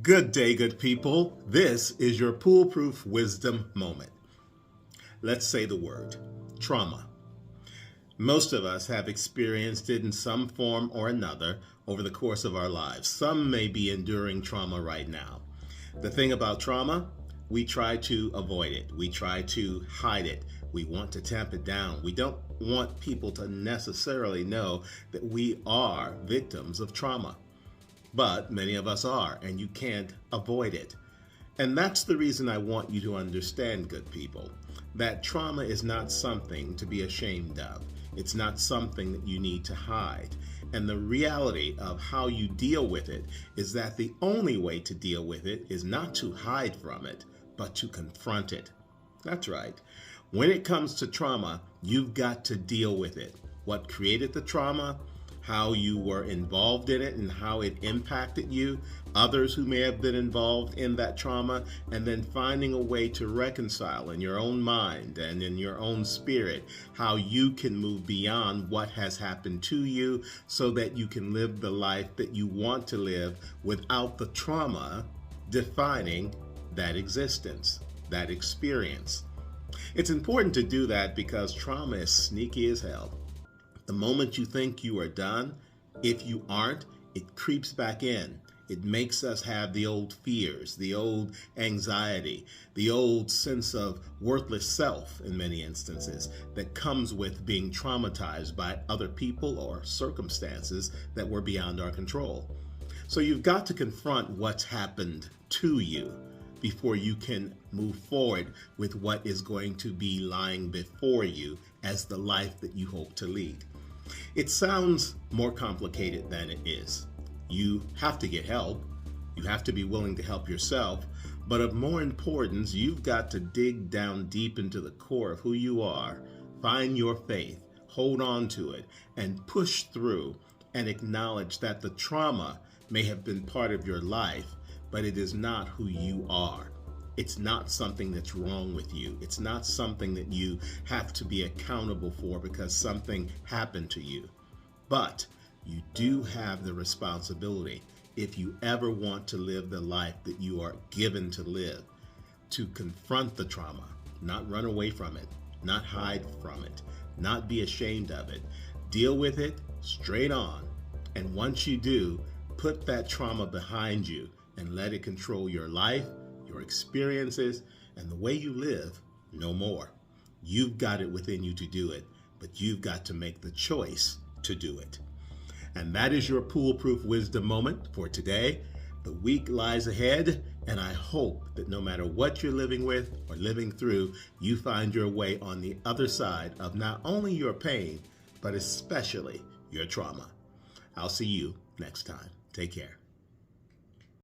Good day, good people. This is your PoolePRoof wisdom moment. Let's say the word trauma. Most of us have experienced it in some form or another over the course of our lives. Some may be enduring trauma right now. The thing about trauma, we try to avoid it. We try to hide it. We want to tamp it down. We don't want people to necessarily know that we are victims of trauma. But many of us are, and you can't avoid it. And that's the reason I want you to understand, good people, that trauma is not something to be ashamed of. It's not something that you need to hide. And the reality of how you deal with it is that the only way to deal with it is not to hide from it, but to confront it. That's right. When it comes to trauma, you've got to deal with it. What created the trauma, how you were involved in it and how it impacted you, others who may have been involved in that trauma, and then finding a way to reconcile in your own mind and in your own spirit how you can move beyond what has happened to you so that you can live the life that you want to live without the trauma defining that existence, that experience. It's important to do that because trauma is sneaky as hell. The moment you think you are done, if you aren't, it creeps back in. It makes us have the old fears, the old anxiety, the old sense of worthless self in many instances that comes with being traumatized by other people or circumstances that were beyond our control. So you've got to confront what's happened to you before you can move forward with what is going to be lying before you as the life that you hope to lead. It sounds more complicated than it is. You have to get help. You have to be willing to help yourself. But of more importance, you've got to dig down deep into the core of who you are, find your faith, hold on to it, and push through and acknowledge that the trauma may have been part of your life, but it is not who you are. It's not something that's wrong with you. It's not something that you have to be accountable for because something happened to you. But you do have the responsibility, if you ever want to live the life that you are given to live, to confront the trauma, not run away from it, not hide from it, not be ashamed of it. Deal with it straight on. And once you do, put that trauma behind you and let it control your life, your experiences, and the way you live no more. You've got it within you to do it, but you've got to make the choice to do it. And that is your PoolePRoof wisdom moment for today. The week lies ahead, and I hope that no matter what you're living with or living through, you find your way on the other side of not only your pain, but especially your trauma. I'll see you next time. Take care.